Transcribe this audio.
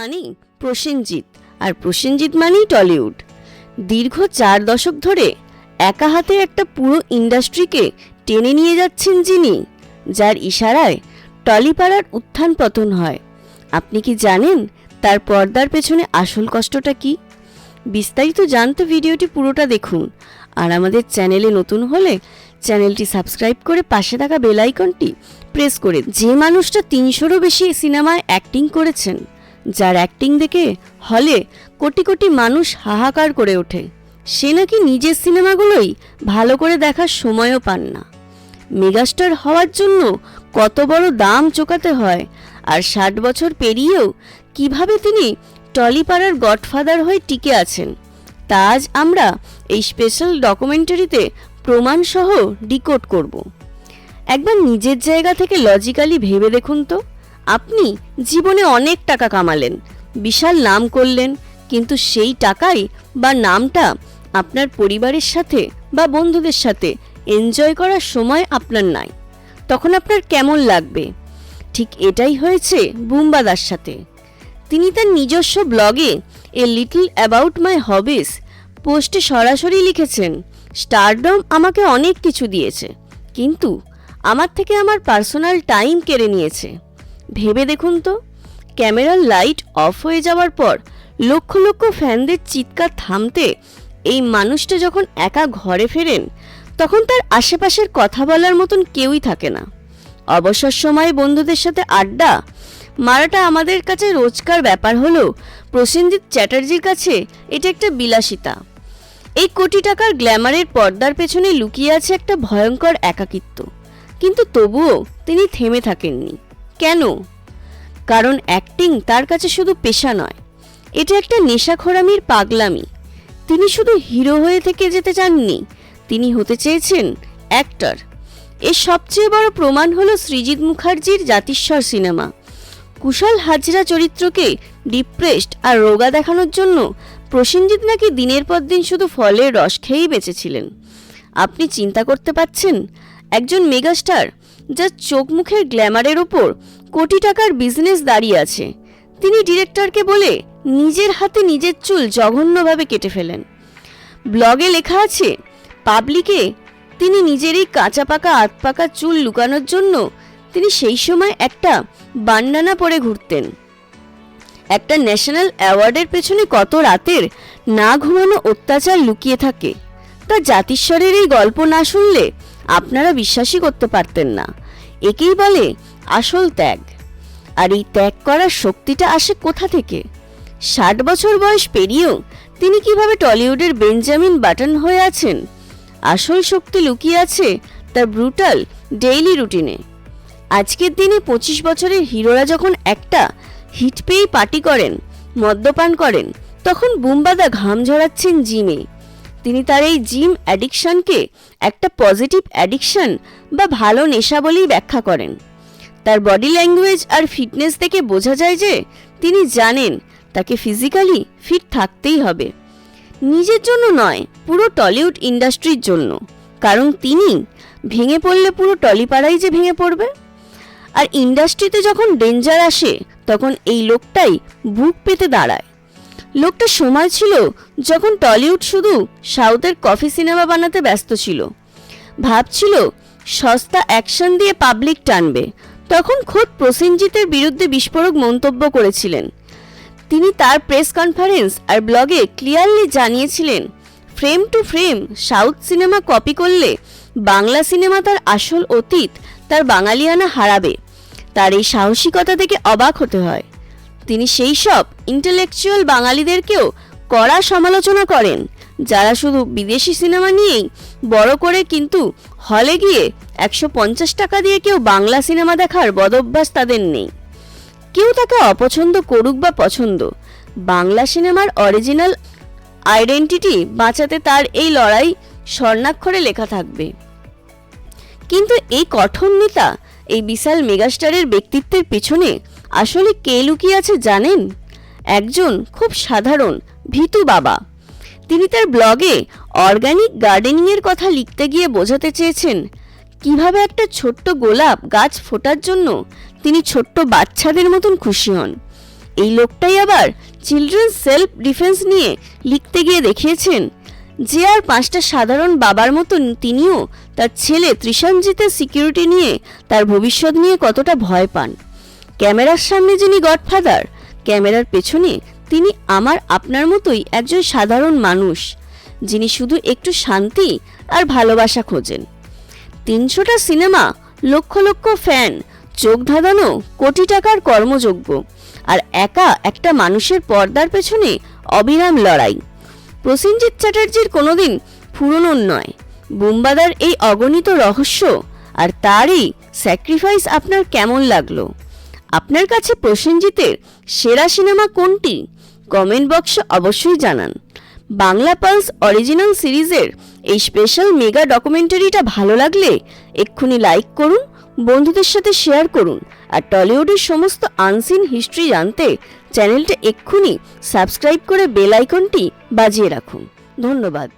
মানেই প্রসেনজিৎ, আর প্রসেনজিৎ মানেই টলিউড। দীর্ঘ 4 দশক ধরে একা হাতে একটা পুরো ইন্ডাস্ট্রিকে টেনে নিয়ে যাচ্ছেন যিনি, যার ইশারায় টলিপাড়ার উত্থান পতন হয়। আপনি কি জানেন তার পর্দার পেছনে আসল কষ্টটা কি? বিস্তারিত জানতে ভিডিওটি পুরোটা দেখুন। আর আমাদের চ্যানেলে নতুন হলে চ্যানেলটি সাবস্ক্রাইব করে পাশে থাকা বেল আইকনটি প্রেস করে। যে মানুষটা 300রও বেশি সিনেমায় অ্যাক্টিং করেছেন, যার অ্যাক্টিং দেখে হলে কোটি কোটি মানুষ হাহাকার করে ওঠে, সে নাকি নিজের সিনেমাগুলোই ভালো করে দেখার সময়ও পান না। মেগাস্টার হওয়ার জন্য কত বড় দাম চোকাতে হয়, আর 60 বছর পেরিয়েও কিভাবে তিনি টলিপাড়ার গডফাদার হয়ে টিকে আছেন, তা আজ আমরা এই স্পেশাল ডকুমেন্টারিতে প্রমাণসহ ডিকোড করব। একবার নিজের জায়গা থেকে লজিক্যালি ভেবে দেখুন তো, আপনি জীবনে অনেক টাকা কামালেন, বিশাল নাম করলেন, কিন্তু সেই টাকাই বা নামটা আপনার পরিবারের সাথে বা বন্ধুদের সাথে এনজয় করার সময় আপনার নাই, তখন আপনার কেমন লাগবে? ঠিক এটাই হয়েছে বুম্বাদার সাথে। তিনি তার নিজস্ব ব্লগে এ লিটল অ্যাবাউট মাই হবিস পোস্টে সরাসরি লিখেছেন, স্টারডম আমাকে অনেক কিছু দিয়েছে, কিন্তু আমার থেকে আমার পার্সোনাল টাইম কেড়ে নিয়েছে। ভেবে দেখুন তো, ক্যামেরার লাইট অফ হয়ে যাওয়ার পর লক্ষ লক্ষ ফ্যানদের চিৎকার থামতে এই মানুষটা যখন একা ঘরে ফেরেন, তখন তার আশেপাশের কথা বলার মতন কেউই থাকে না। অবসর সময়ে বন্ধুদের সাথে আড্ডা মারাটা আমাদের কাছে রোজকার ব্যাপার হলো, প্রসেনজিৎ চ্যাটার্জির কাছে এটা একটা বিলাসিতা। এই কোটি টাকার গ্ল্যামারের পর্দার পেছনে লুকিয়ে আছে একটা ভয়ঙ্কর একাকিত্ব, কিন্তু তবুও তিনি থেমে থাকেননি। কেন? কারণ অ্যাক্টিং তার কাছে শুধু পেশা নয়, এটা একটা নেশাখোরামির পাগলামি। তিনি শুধু হিরো হয়ে থেকে যেতে চাননি, তিনি হতে চেয়েছেন অ্যাক্টর। এর সবচেয়ে বড় প্রমাণ হলো সৃজিত মুখার্জির জাতিস্বর সিনেমা। কুশল হাজরা চরিত্রকে ডিপ্রেসড আর রোগা দেখানোর জন্য প্রসেনজিৎ নাকি দিনের পর দিন শুধু ফলের রস খেয়েই বেঁচেছিলেন। আপনি চিন্তা করতে পারছেন, একজন মেগাস্টার যার চোখ মুখের গ্ল্যামারের ওপর কোটি টাকার বিজনেস দাঁড়িয়ে আছে, তিনি ডিরেক্টরকে বলে নিজের হাতে নিজের চুল জঘন্যভাবে কেটে ফেলেন। ব্লগে লেখা আছে, পাবলিকে তিনি নিজের এই কাঁচা পাকা আধ পাকা চুল লুকানোর জন্য তিনি সেই সময় একটা বান্ডানা পরে ঘুরতেন। একটা ন্যাশনাল অ্যাওয়ার্ডের পেছনে কত রাতের না ঘুমানো অত্যাচার লুকিয়ে থাকে, তা জাতিস্বরের এই গল্প না শুনলে আপনারা বিশ্বাসই করতে পারতেন না। একেই বলে আসল ত্যাগ। আর এই ত্যাগ করার শক্তিটা আসে কোথা থেকে? 60 বছর বয়স পেরিয়েও তিনি কিভাবে টলিউডের বেঞ্জামিন বাটন হয়ে আছেন? আসল শক্তি লুকিয়ে আছে তার ব্রুটাল ডেইলি রুটিনে। আজকের দিনে 25 বছরের হিরোরা যখন একটা হিট পেয়েই পার্টি করেন, মদ্যপান করেন, তখন বুম্বাদা ঘাম ঝরাচ্ছেন জিমে। তিনি তার এই জিম অ্যাডিকশনকে একটা পজিটিভ অ্যাডিকশন বা ভালো নেশা বলেই ব্যাখ্যা করেন। তার বডি ল্যাঙ্গুয়েজ আর ফিটনেস দেখে বোঝা যায় যে তিনি জানেন তাকে ফিজিক্যালি ফিট থাকতেই হবে। নিজের জন্য নয়, পুরো টলিউড ইন্ডাস্ট্রির জন্য। কারণ তিনি ভেঙে পড়লে পুরো টলিপাড়াই যে ভেঙে পড়বে। আর ইন্ডাস্ট্রিতে যখন ডেঞ্জার আসে, তখন এই লোকটাই বুক পেতে দাঁড়ায়। লোকটা সময় ছিল যখন টলিউড শুধু সাউথের কফি সিনেমা বানাতে ব্যস্ত ছিল, ভাবছিল সস্তা অ্যাকশন দিয়ে পাবলিক টানবে। তখন খোদ প্রসেনজিতের বিরুদ্ধে বিস্ফোরক মন্তব্য করেছিলেন। তিনি তার প্রেস কনফারেন্স আর ব্লগে ক্লিয়ারলি জানিয়েছিলেন, frame two frame south cinema copy করলে বাংলা সিনেমা তার আসল অতীত, তার বাঙালিয়ানা হারাবে। তার এই সাহসিকতা থেকে অবাক হতে হয়। তিনি সেই সব ইন্টেলেকচুয়াল বাঙালিদেরকেও কড়া সমালোচনা করেন, যারা শুধু বিদেশি সিনেমা নিয়েই বড় করে, কিন্তু হলে গিয়ে 150 টাকা দিয়ে কেউ বাংলা সিনেমা দেখার বদভ্যাস তাদের নেই। কেউ তাকে অপছন্দ করুক বা পছন্দ, বাংলা সিনেমার অরিজিনাল আইডেন্টিটি বাঁচাতে তার এই লড়াই স্বর্ণাক্ষরে লেখা থাকবে। কিন্তু এই কঠোর নেতা, এই বিশাল মেগাস্টারের ব্যক্তিত্বের পেছনে আসলে কে লুকিয়ে আছে জানেন? একজন খুব সাধারণ ভীতু বাবা। তিনি তার ব্লগে অর্গানিক গার্ডেনিংয়ের কথা লিখতে গিয়ে বোঝাতে চেয়েছেন কিভাবে একটা ছোট্ট গোলাপ গাছ ফোটার জন্য তিনি ছোট্ট বাচ্চাদের মতন খুশি হন। এই লোকটাই আবার চিলড্রেন্স সেলফ ডিফেন্স নিয়ে লিখতে গিয়ে দেখিয়েছেন যে আর 5টা সাধারণ বাবার মতন তিনিও তার ছেলে ত্রিশানজিতের সিকিউরিটি নিয়ে তার ভবিষ্যৎ নিয়ে কতটা ভয় পান। ক্যামেরার সামনে যিনি গডফাদার, ক্যামেরার পেছনে তিনি আমার আপনার মতোই একজন সাধারণ মানুষ, যিনি শুধু একটু শান্তি আর ভালোবাসা খোঁজেন। 300টা সিনেমা, লক্ষ লক্ষ ফ্যান, চোখ ধাঁধানো কোটি টাকার কর্মযোগ্য, আর একা একটা মানুষের পর্দার পেছনে অবিরাম লড়াই। প্রসেনজিৎ চ্যাটার্জির কোনোদিন ফুরনোর নয়। বুম্বাদার এই অগণিত রহস্য আর তারই স্যাক্রিফাইস আপনার কেমন লাগলো? আপনার কাছে প্রসেনজিতের সেরা সিনেমা কোনটি? কমেন্ট বক্সে অবশ্যই জানান। বাংলা পালস অরিজিনাল সিরিজের এই স্পেশাল মেগা ডকুমেন্টারিটা ভালো লাগলে এক্ষুনি লাইক করুন, বন্ধুদের সাথে শেয়ার করুন, আর টলিউডের সমস্ত আনসিন হিস্ট্রি জানতে চ্যানেলটা এক্ষুনি সাবস্ক্রাইব করে বেল আইকনটি বাজিয়ে রাখুন। ধন্যবাদ।